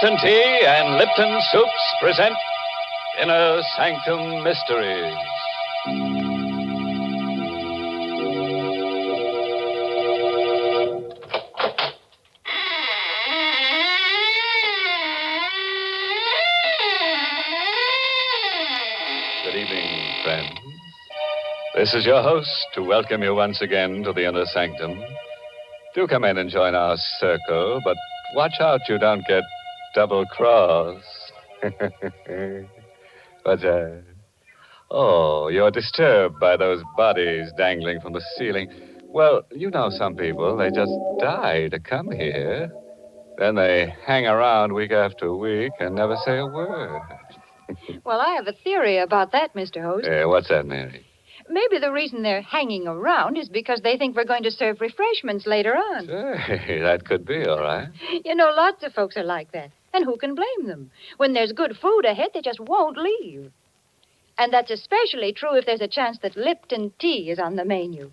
Lipton Tea and Lipton Soups present Inner Sanctum Mysteries. Good evening, friends. This is your host to welcome you once again to the Inner Sanctum. Do come in and join our circle, but watch out you don't get double-crossed. What's that? Oh, you're disturbed by those bodies dangling from the ceiling. Well, you know some people, they just die to come here. Then they hang around week after week and never say a word. Well, I have a theory about that, Mr. Host. What's that, Mary? Maybe the reason they're hanging around is because they think we're going to serve refreshments later on. Say, that could be, all right. You know, lots of folks are like that. And who can blame them? When there's good food ahead, they just won't leave. And that's especially true if there's a chance that Lipton tea is on the menu.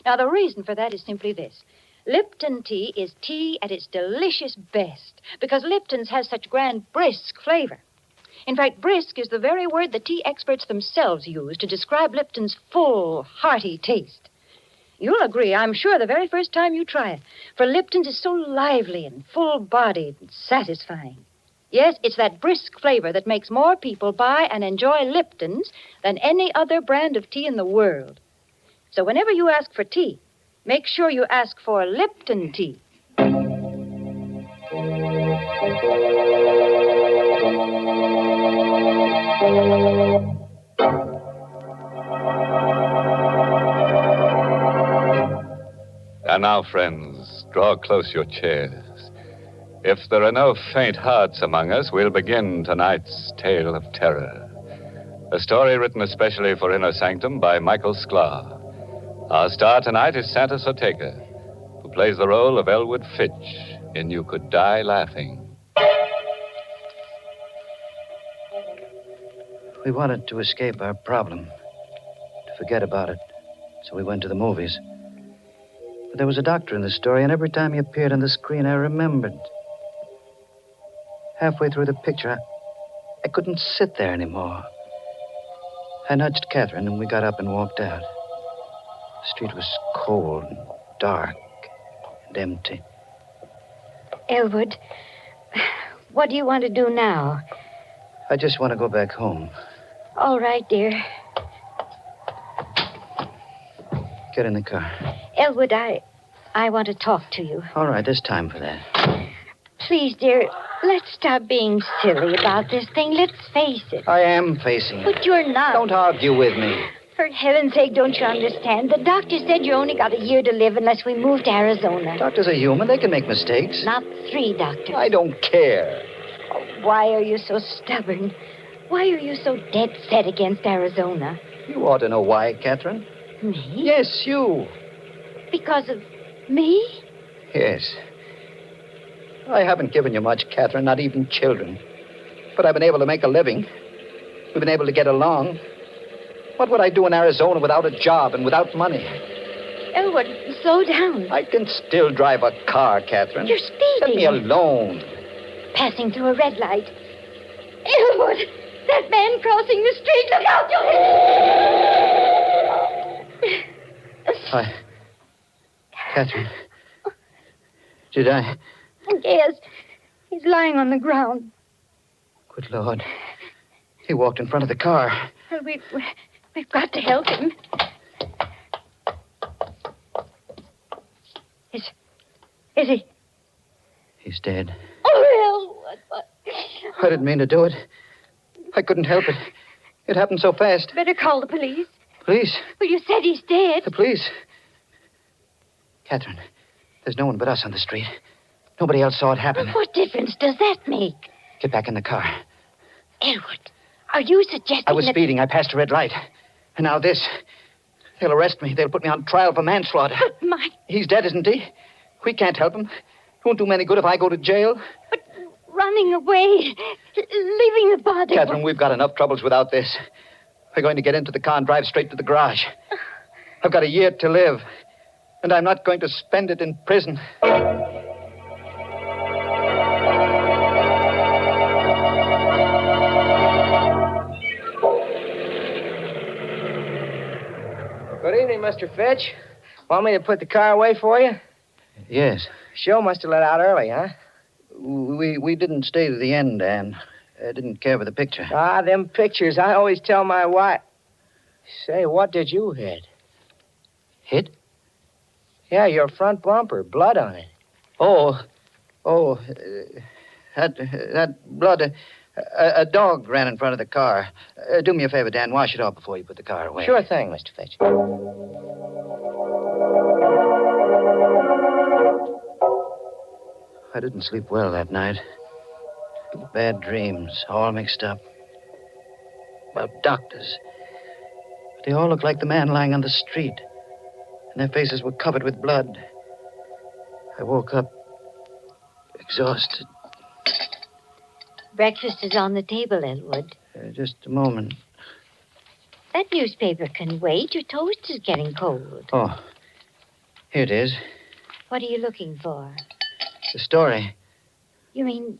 Now, the reason for that is simply this. Lipton tea is tea at its delicious best because Lipton's has such grand brisk flavor. In fact, brisk is the very word the tea experts themselves use to describe Lipton's full, hearty taste. You'll agree, I'm sure, the very first time you try it, for Lipton's is so lively and full-bodied and satisfying. Yes, it's that brisk flavor that makes more people buy and enjoy Lipton's than any other brand of tea in the world. So whenever you ask for tea, make sure you ask for Lipton tea. And now, friends, draw close your chairs. If there are no faint hearts among us, we'll begin tonight's tale of terror. A story written especially for Inner Sanctum by Michael Sklar. Our star tonight is Santa Soteka, who plays the role of Elwood Fitch in You Could Die Laughing. We wanted to escape our problem, to forget about it, so we went to the movies. But there was a doctor in the story, and every time he appeared on the screen, I remembered. Halfway through the picture, I couldn't sit there anymore. I nudged Catherine, and we got up and walked out. The street was cold and dark and empty. Elwood, what do you want to do now? I just want to go back home. All right, dear. Get in the car. Elwood, I want to talk to you. All right, there's time for that. Please, dear, let's stop being silly about this thing. Let's face it. I am facing it. But you're not. Don't argue with me. For heaven's sake, don't you understand? The doctor said you only got a year to live unless we move to Arizona. Doctors are human. They can make mistakes. Not 3 doctors. I don't care. Why are you so stubborn? Why are you so dead set against Arizona? You ought to know why, Catherine. Me? Yes, you. Because of me? Yes. I haven't given you much, Catherine, not even children. But I've been able to make a living. We've been able to get along. What would I do in Arizona without a job and without money? Elwood, slow down. I can still drive a car, Catherine. You're speeding. Let me alone. Passing through a red light. Elwood! That man crossing the street! Look out! Hi. Catherine. Did I? Yes. He's lying on the ground. Good Lord. He walked in front of the car. Well, we've got to help him. Is he? He's dead. Oh, Elwood. I didn't mean to do it. I couldn't help it. It happened so fast. Better call the police. Police? Well, you said he's dead. The police? Catherine, there's no one but us on the street. Nobody else saw it happen. What difference does that make? Get back in the car. Elwood, are you suggesting I was that... speeding. I passed a red light. And now this. They'll arrest me. They'll put me on trial for manslaughter. But my... He's dead, isn't he? We can't help him. It won't do me any good if I go to jail. But running away, leaving the body... Catherine, we've got enough troubles without this. We're going to get into the car and drive straight to the garage. I've got a year to live. And I'm not going to spend it in prison. Mr. Fitch. Want me to put the car away for you? Yes. Show must have let out early, huh? We didn't stay to the end, Ann. I didn't care for the picture. Ah, them pictures. I always tell my wife. Say, what did you hit? Hit? Yeah, your front bumper. Blood on it. That blood. A dog ran in front of the car. Do me a favor, Dan. Wash it off before you put the car away. Sure thing, Mr. Fitch. I didn't sleep well that night. Bad dreams, all mixed up. About doctors. They all looked like the man lying on the street. And their faces were covered with blood. I woke up exhausted. Breakfast is on the table, Elwood. Just a moment. That newspaper can wait. Your toast is getting cold. Oh, here it is. What are you looking for? The story. You mean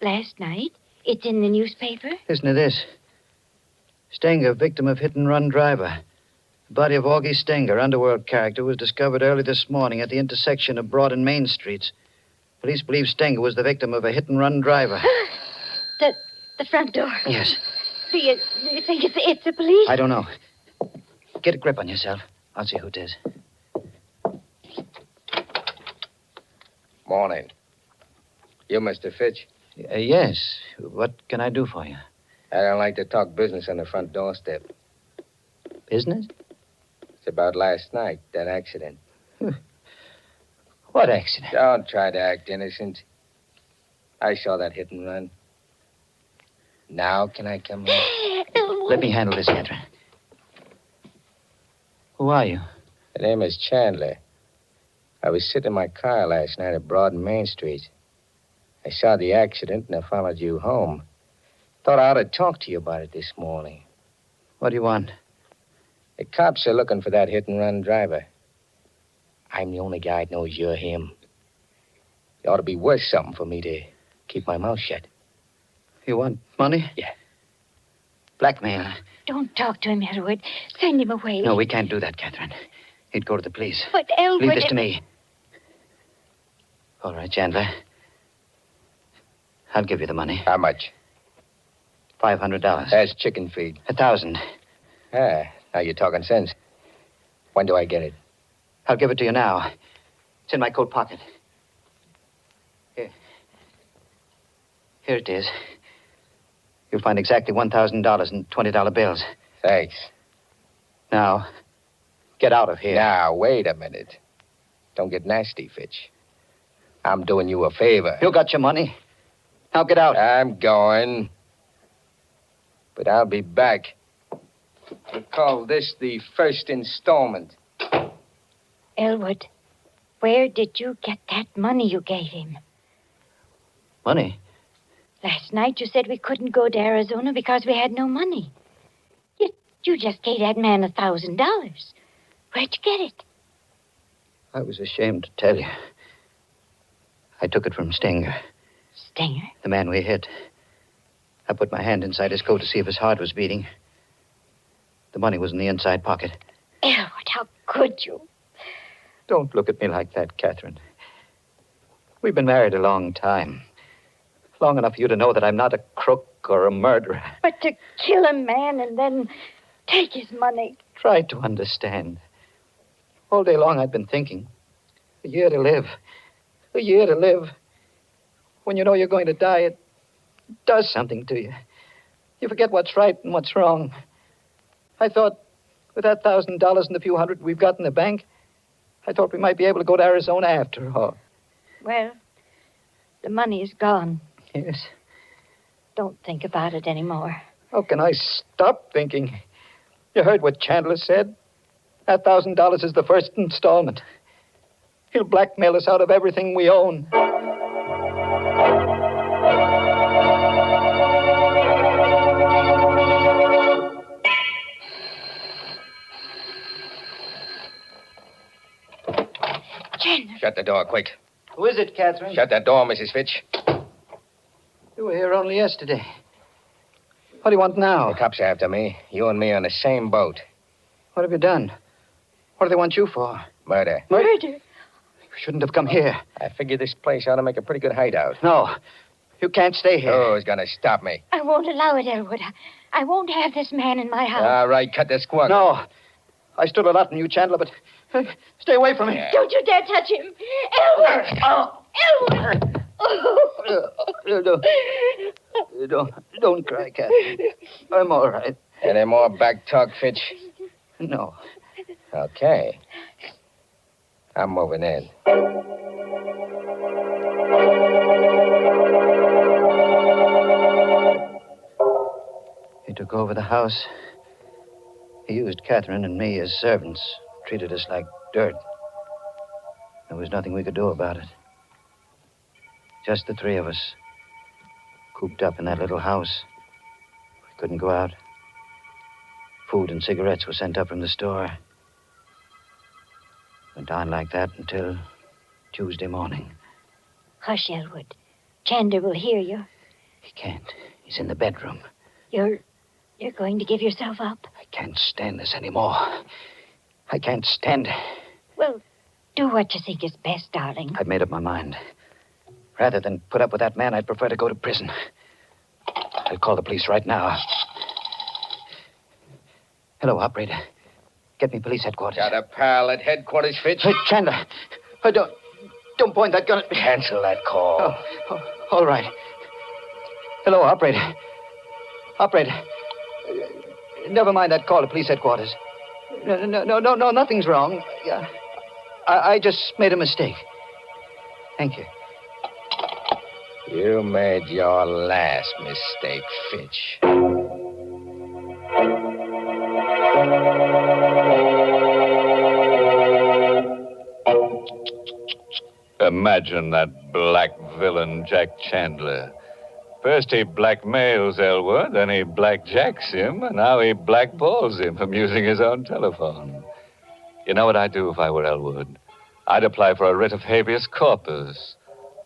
last night? It's in the newspaper? Listen to this. Stenger, victim of hit-and-run driver. The body of Augie Stenger, underworld character, was discovered early this morning at the intersection of Broad and Main Streets. Police believe Stenger was the victim of a hit-and-run driver. The front door. Yes. Do you think it's the police? I don't know. Get a grip on yourself. I'll see who it is. Morning. You, Mr. Fitch? Yes. What can I do for you? I don't like to talk business on the front doorstep. Business? It's about last night, that accident. What accident? Don't try to act innocent. I saw that hit and run. Now can I come in? Let me handle this, Catherine. Who are you? The name is Chandler. I was sitting in my car last night at Broad and Main Street. I saw the accident and I followed you home. Thought I ought to talk to you about it this morning. What do you want? The cops are looking for that hit-and-run driver. I'm the only guy that knows you're him. It ought to be worth something for me to keep my mouth shut. You want money? Yeah. Blackmail. Don't talk to him, Elwood. Send him away. No, we can't do that, Catherine. He'd go to the police. But Elwood... Leave this to me. All right, Chandler. I'll give you the money. How much? $500. That's chicken feed. 1,000. Ah, now you're talking sense. When do I get it? I'll give it to you now. It's in my coat pocket. Here. Here it is. You'll find exactly $1,000 in $20 bills. Thanks. Now, get out of here. Now, wait a minute. Don't get nasty, Fitch. I'm doing you a favor. You got your money. Now get out. I'm going. But I'll be back. We call this the first installment. Elwood, where did you get that money you gave him? Money? Last night you said we couldn't go to Arizona because we had no money. Yet you just gave that man $1,000. Where'd you get it? I was ashamed to tell you. I took it from Stenger, Stenger? the man we hit. I put my hand inside his coat to see if his heart was beating. The money was in the inside pocket. Elwood, how could you? Don't look at me like that, Catherine. We've been married a long time. Long enough for you to know that I'm not a crook or a murderer. But to kill a man and then take his money. Try to understand. All day long I've been thinking. A year to live. A year to live. When you know you're going to die, it does something to you. You forget what's right and what's wrong. I thought, with that $1,000 and the few hundred we've got in the bank, I thought we might be able to go to Arizona after all. Well, the money is gone. Yes. Don't think about it anymore. How can I stop thinking? You heard what Chandler said? That $1,000 is the first installment. He'll blackmail us out of everything we own. Chandler. Shut the door, quick. Who is it, Catherine? Shut that door, Mrs. Fitch. You were here only yesterday. What do you want now? The cops are after me. You and me on the same boat. What have you done? What do they want you for? Murder. Murder. You shouldn't have come here. I figured this place ought to make a pretty good hideout. No. You can't stay here. Who's going to stop me? I won't allow it, Elwood. I won't have this man in my house. All right, cut the squawk. No. I stood a lot from you, Chandler, but stay away from me. Yeah. Don't you dare touch him. Elwood! Elwood! Don't cry, Kathy. I'm all right. Any more back talk, Fitch? No. Okay. I'm moving in. He took over the house. He used Catherine and me as servants, treated us like dirt. There was nothing we could do about it. Just the three of us, cooped up in that little house. We couldn't go out. Food and cigarettes were sent up from the store. Went on like that until Tuesday morning. Hush, Elwood. Chandler will hear you. He can't. He's in the bedroom. You're going to give yourself up? I can't stand this anymore. I can't stand it. Well, do what you think is best, darling. I've made up my mind. Rather than put up with that man, I'd prefer to go to prison. I'll call the police right now. Hello, operator. Get me police headquarters. Got a pal at headquarters, Fitch? Hey, Chandler. Don't point that gun at me. Cancel that call. Oh, all right. Hello, operator. Operator. Never mind that call to police headquarters. No, nothing's wrong. Yeah, I just made a mistake. Thank you. You made your last mistake, Fitch. Imagine that black villain, Jack Chandler. First he blackmails Elwood, then he blackjacks him, and now he blackballs him from using his own telephone. You know what I'd do if I were Elwood? I'd apply for a writ of habeas corpus.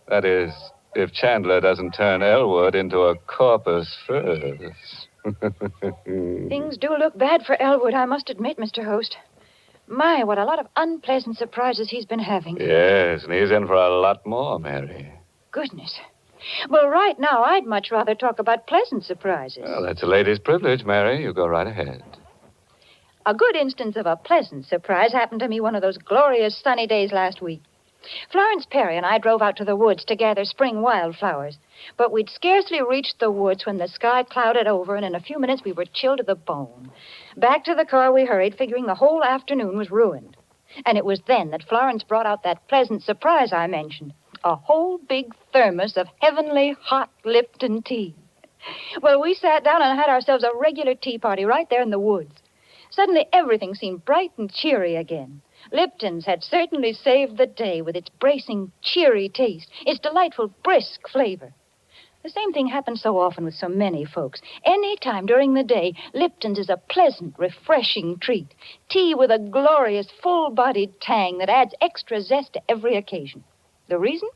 That is, if Chandler doesn't turn Elwood into a corpus first. Things do look bad for Elwood, I must admit, Mr. Host. My, what a lot of unpleasant surprises he's been having. Yes, and he's in for a lot more, Mary. Goodness. Well, right now, I'd much rather talk about pleasant surprises. Well, that's a lady's privilege, Mary. You go right ahead. A good instance of a pleasant surprise happened to me one of those glorious sunny days last week. Florence Perry and I drove out to the woods to gather spring wildflowers. But we'd scarcely reached the woods when the sky clouded over, and in a few minutes we were chilled to the bone. Back to the car we hurried, figuring the whole afternoon was ruined. And it was then that Florence brought out that pleasant surprise I mentioned. A whole big thermos of heavenly hot Lipton tea. Well, we sat down and had ourselves a regular tea party right there in the woods. Suddenly, everything seemed bright and cheery again. Lipton's had certainly saved the day with its bracing, cheery taste, its delightful, brisk flavor. The same thing happens so often with so many folks. Any time during the day, Lipton's is a pleasant, refreshing treat. Tea with a glorious, full-bodied tang that adds extra zest to every occasion. The reason?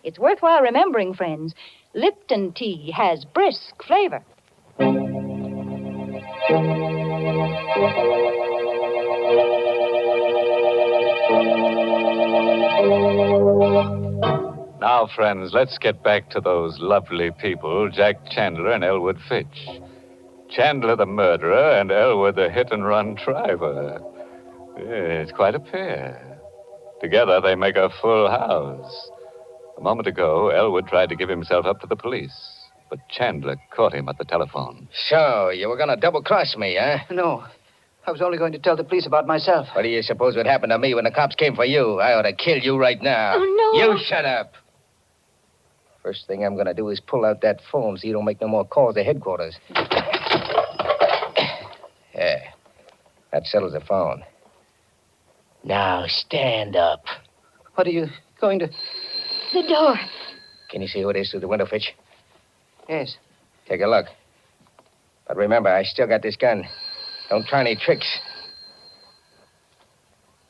It's worthwhile remembering, friends. Lipton tea has brisk flavor. Now, friends, let's get back to those lovely people, Jack Chandler and Elwood Fitch. Chandler the murderer and Elwood the hit-and-run driver. It's quite a pair. Together, they make a full house. A moment ago, Elwood tried to give himself up to the police, but Chandler caught him at the telephone. So, you were going to double-cross me, huh? No. I was only going to tell the police about myself. What do you suppose would happen to me when the cops came for you? I ought to kill you right now. Oh, no. You shut up. First thing I'm going to do is pull out that phone so you don't make no more calls to headquarters. Yeah. That settles the phone. Now, stand up. What are you going to... The door. Can you see who it is through the window, Fitch? Yes. Take a look. But remember, I still got this gun. Don't try any tricks.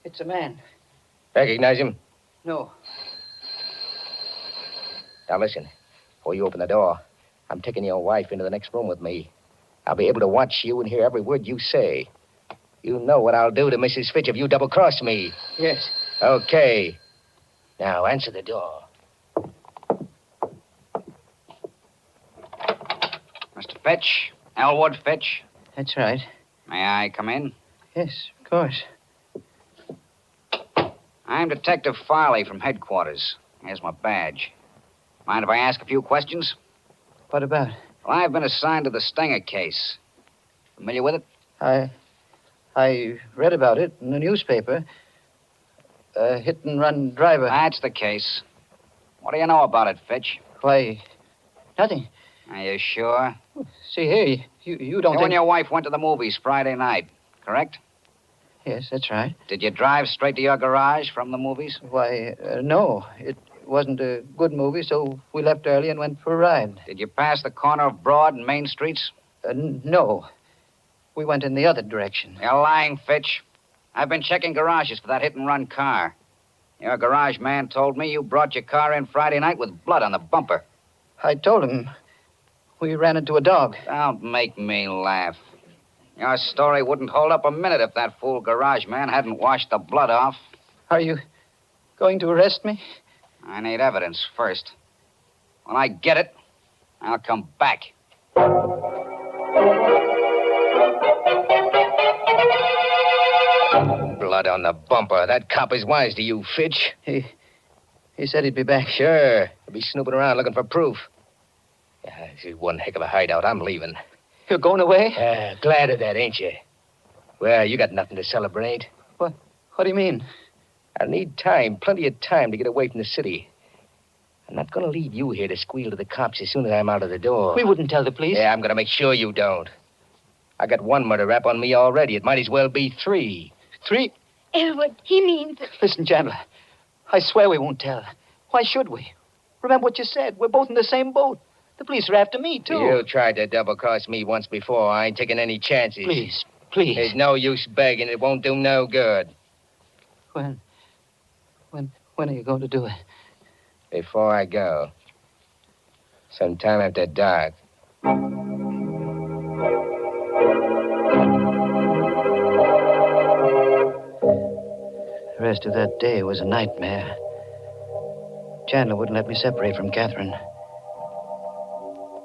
It's a man. Recognize him? No. Now, listen. Before you open the door, I'm taking your wife into the next room with me. I'll be able to watch you and hear every word you say. You know what I'll do to Mrs. Fitch if you double-cross me. Yes. Okay. Now, answer the door. Mr. Fitch? Elwood Fitch? That's right. May I come in? Yes, of course. I'm Detective Farley from headquarters. Here's my badge. Mind if I ask a few questions? What about? Well, I've been assigned to the Stenger case. Familiar with it? I read about it in the newspaper. A hit-and-run driver. That's the case. What do you know about it, Fitch? Why, nothing. Are you sure? See here, you don't You think... and your wife went to the movies Friday night, correct? Yes, that's right. Did you drive straight to your garage from the movies? Why, no. It wasn't a good movie, so we left early and went for a ride. Did you pass the corner of Broad and Main Streets? No. We went in the other direction. You're lying, Fitch. I've been checking garages for that hit-and-run car. Your garage man told me you brought your car in Friday night with blood on the bumper. I told him we ran into a dog. Don't make me laugh. Your story wouldn't hold up a minute if that fool garage man hadn't washed the blood off. Are you going to arrest me? I need evidence first. When I get it, I'll come back. Blood on the bumper. That cop is wise to you, Fitch. He said he'd be back. Sure. He'll be snooping around looking for proof. Yeah, this is one heck of a hideout. I'm leaving. You're going away? Glad of that, ain't you? Well, you got nothing to celebrate. What do you mean? I need time, plenty of time to get away from the city. I'm not going to leave you here to squeal to the cops as soon as I'm out of the door. We wouldn't tell the police. Yeah, I'm going to make sure you don't. I got one murder rap on me already. It might as well be 3. 3? Elwood, he means... Listen, Chandler. I swear we won't tell. Why should we? Remember what you said. We're both in the same boat. The police are after me, too. You tried to double-cross me once before. I ain't taking any chances. Please. There's no use begging. It won't do no good. When are you going to do it? Before I go. Sometime after dark. The rest of that day was a nightmare. Chandler wouldn't let me separate from Catherine.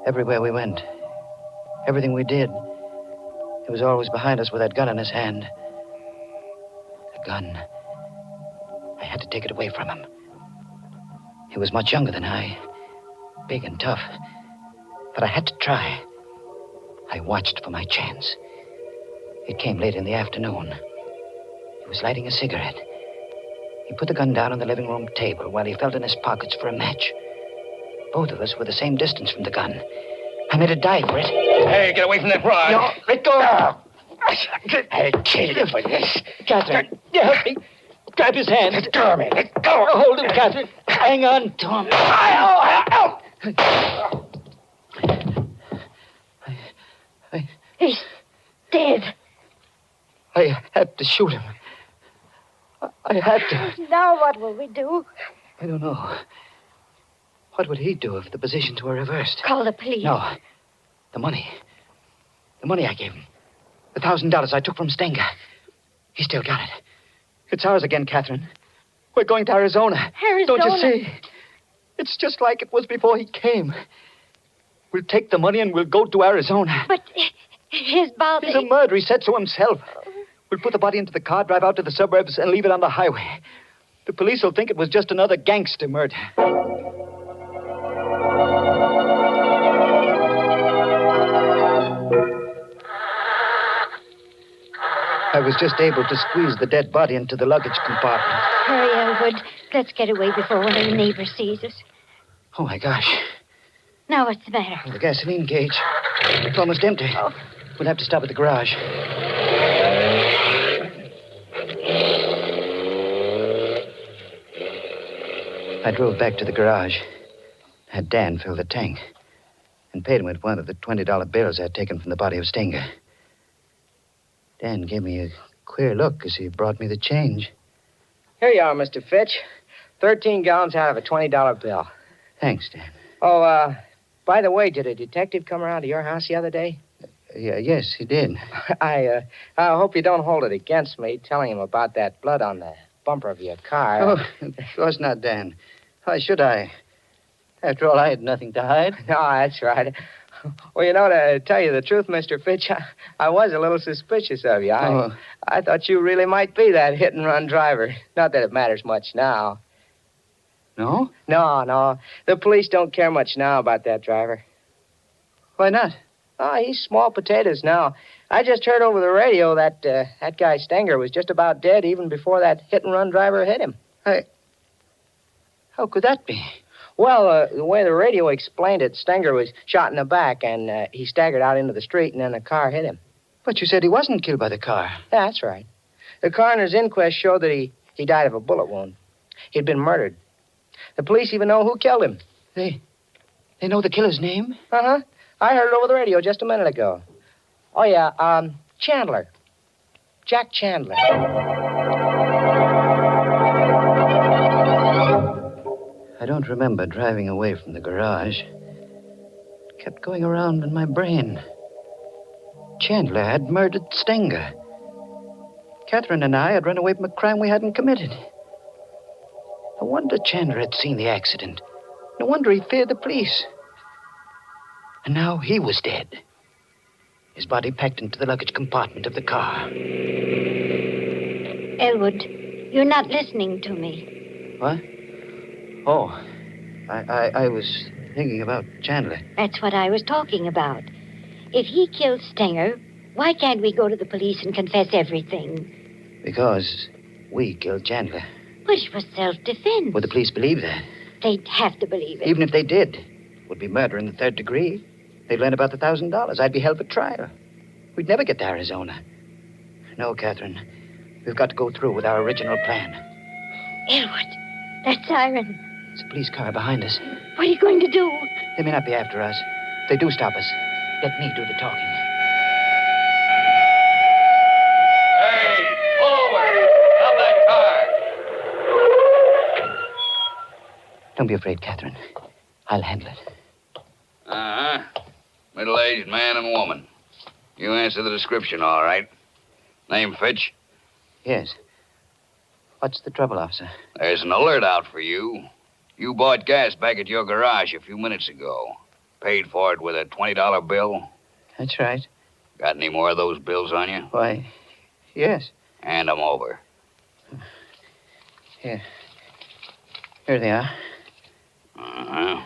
Everywhere we went, everything we did, he was always behind us with that gun in his hand. The gun. I had to take it away from him. He was much younger than I, big and tough. But I had to try. I watched for my chance. It came late in the afternoon. He was lighting a cigarette. He put the gun down on the living room table while he felt in his pockets for a match. Both of us were the same distance from the gun. I made a dive for it. Hey, get away from that rod. No, let go. I killed you for this. Catherine, help me. Grab his hand. Let go of me. Let go. Hold him, Catherine. Hang on to him. He's dead. I had to shoot him. I had to. Now what will we do? I don't know. What would he do if the positions were reversed? Call the police. No. The money. The money I gave him. The $1,000 I took from Stenger. He still got it. It's ours again, Catherine. We're going to Arizona. Arizona? Don't you see? It's just like it was before he came. We'll take the money and we'll go to Arizona. But his body... He's a murderer, he said so himself. We'll put the body into the car, drive out to the suburbs, and leave it on the highway. The police will think it was just another gangster murder. I was just able to squeeze the dead body into the luggage compartment. Hurry, Elwood. Let's get away before one of the neighbors sees us. Oh, my gosh. Now, what's the matter? The gasoline gauge. It's almost empty. Oh. We'll have to stop at the garage. I drove back to the garage, had Dan fill the tank, and paid him with one of the $20 bills I'd taken from the body of Stenger. Dan gave me a queer look as he brought me the change. Here you are, Mr. Fitch. 13 gallons out of a $20 bill. Thanks, Dan. Oh, by the way, did a detective come around to your house the other day? Yeah, yes, he did. I hope you don't hold it against me telling him about that blood on the bumper of your car. Oh, of course not, Dan. Why should I? After all, I had nothing to hide. No, that's right. Well, to tell you the truth, Mr. Fitch, I was a little suspicious of you. I thought you really might be that hit-and-run driver. Not that it matters much now. No? No. The police don't care much now about that driver. Why not? Oh, he's small potatoes now. I just heard over the radio that that guy Stenger was just about dead even before that hit-and-run driver hit him. How could that be? Well, the way the radio explained it, Stenger was shot in the back, and he staggered out into the street, and then the car hit him. But you said he wasn't killed by the car. Yeah, that's right. The coroner's inquest showed that he died of a bullet wound. He'd been murdered. The police even know who killed him. They know the killer's name? Uh-huh. I heard it over the radio just a minute ago. Oh, yeah, Chandler. Jack Chandler. I don't remember driving away from the garage. It kept going around in my brain. Chandler had murdered Stenger. Catherine and I had run away from a crime we hadn't committed. No wonder Chandler had seen the accident. No wonder he feared the police. And now he was dead. His body packed into the luggage compartment of the car. Elwood, you're not listening to me. What? Oh, I was thinking about Chandler. That's what I was talking about. If he killed Stenger, why can't we go to the police and confess everything? Because we killed Chandler. But it was self-defense. Would the police believe that? They'd have to believe it. Even if they did, it would be murder in the third degree. They'd learn about the $1,000. I'd be held for trial. We'd never get to Arizona. No, Catherine. We've got to go through with our original plan. Elwood, that siren. It's a police car behind us. What are you going to do? They may not be after us. If they do stop us, let me do the talking. Hey, forward! Stop that car! Don't be afraid, Catherine. I'll handle it. Uh-huh. Middle-aged man and woman. You answer the description, all right. Name Fitch? Yes. What's the trouble, officer? There's an alert out for you. You bought gas back at your garage a few minutes ago. Paid for it with a $20 bill. That's right. Got any more of those bills on you? Why, yes. Hand them over. Here. Here they are. Uh-huh.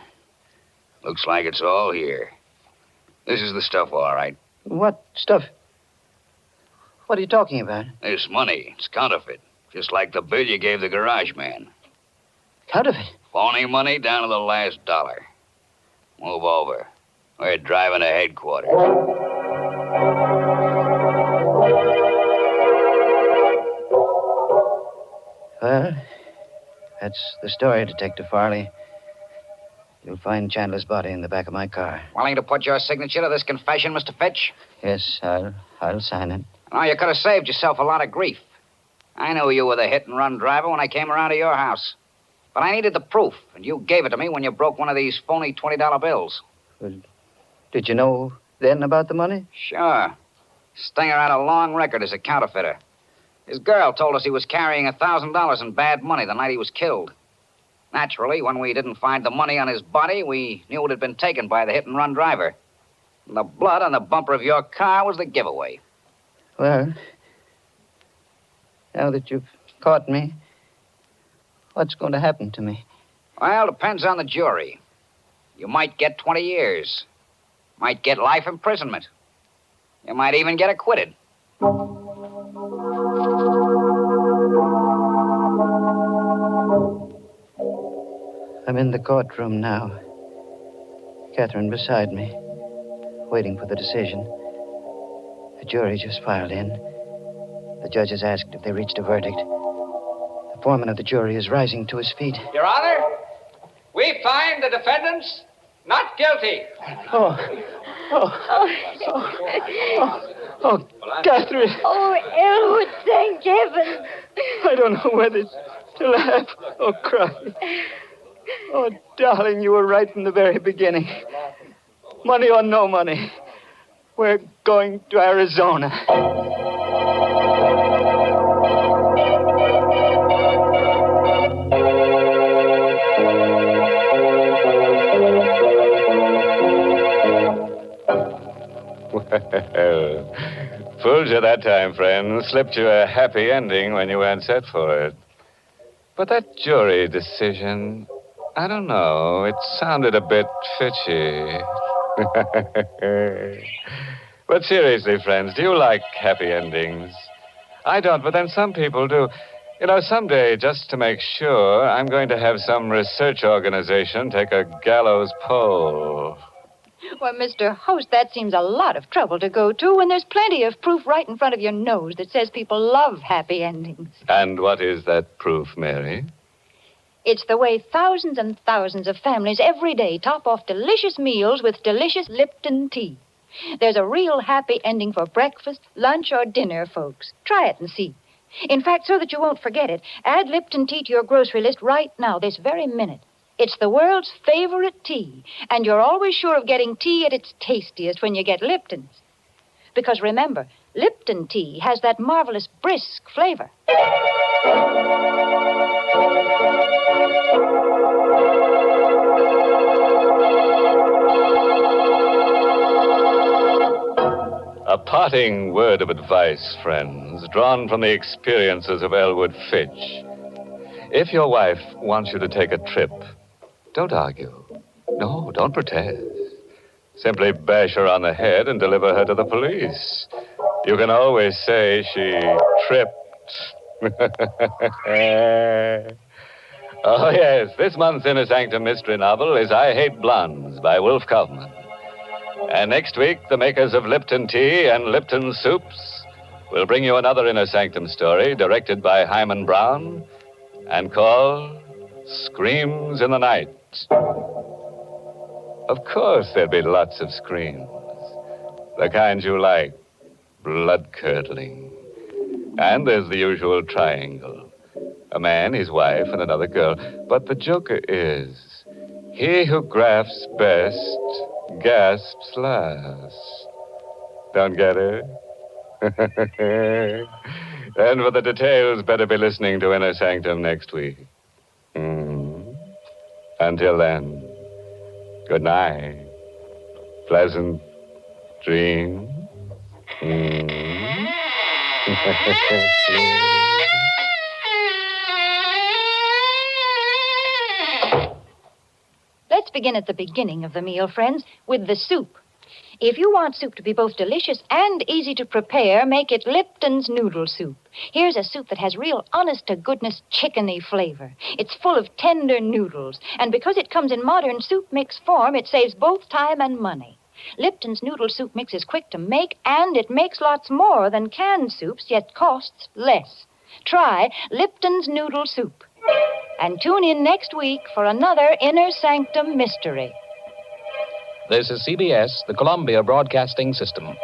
Looks like it's all here. This is the stuff, all right. What stuff? What are you talking about? This money, it's counterfeit. Just like the bill you gave the garage man. Counterfeit? Phony money down to the last dollar. Move over. We're driving to headquarters. Well, that's the story, Detective Farley. You'll find Chandler's body in the back of my car. Willing to put your signature to this confession, Mr. Fitch? Yes, I'll sign it. Oh, you could have saved yourself a lot of grief. I knew you were the hit-and-run driver when I came around to your house. But I needed the proof, and you gave it to me when you broke one of these phony $20 bills. Well, did you know then about the money? Sure. Stenger had a long record as a counterfeiter. His girl told us he was carrying $1,000 in bad money the night he was killed. Naturally, when we didn't find the money on his body, we knew it had been taken by the hit-and-run driver. And the blood on the bumper of your car was the giveaway. Well, now that you've caught me, what's going to happen to me? Well, depends on the jury. You might get 20 years. Might get life imprisonment. You might even get acquitted. I'm in the courtroom now. Catherine beside me, waiting for the decision. The jury just filed in. The judge has asked if they reached a verdict. The foreman of the jury is rising to his feet. Your Honor, we find the defendants not guilty. Catherine, Oh, Elwood, thank heaven. I don't know whether to laugh or cry. Oh, darling, you were right from the very beginning. Money or no money, We're going to Arizona. Well, fooled you that time, friend. Slipped you a happy ending when you weren't set for it. But that jury decision, I don't know. It sounded a bit fishy. But seriously, friends, do you like happy endings? I don't, but then some people do. You know, someday, just to make sure, I'm going to have some research organization take a gallows poll. Well, Mr. Host, that seems a lot of trouble to go to when there's plenty of proof right in front of your nose that says people love happy endings. And what is that proof, Mary? It's the way thousands and thousands of families every day top off delicious meals with delicious Lipton tea. There's a real happy ending for breakfast, lunch, or dinner, folks. Try it and see. In fact, so that you won't forget it, add Lipton tea to your grocery list right now, this very minute. It's the world's favorite tea, and you're always sure of getting tea at its tastiest when you get Lipton's. Because remember, Lipton tea has that marvelous brisk flavor. A parting word of advice, friends, drawn from the experiences of Elwood Fitch. If your wife wants you to take a trip, don't argue. No, don't protest. Simply bash her on the head and deliver her to the police. You can always say she tripped. Oh, yes, this month's Inner Sanctum mystery novel is I Hate Blondes by Wolf Kaufman. And next week, the makers of Lipton Tea and Lipton Soups will bring you another Inner Sanctum story directed by Hyman Brown and called Screams in the Night. Of course, there'll be lots of screams. The kind you like, blood-curdling. And there's the usual triangle. A man, his wife, and another girl. But the joker is, he who grasps best gasps last. Don't get it? And for the details, better be listening to Inner Sanctum next week. Until then, good night. Pleasant dreams. Let's begin at the beginning of the meal, friends, with the soup. If you want soup to be both delicious and easy to prepare, make it Lipton's noodle soup. Here's a soup that has real honest-to-goodness chickeny flavor. It's full of tender noodles, and because it comes in modern soup mix form, it saves both time and money. Lipton's noodle soup mix is quick to make, and it makes lots more than canned soups, yet costs less. Try Lipton's noodle soup. And tune in next week for another Inner Sanctum mystery. This is CBS, the Columbia Broadcasting System.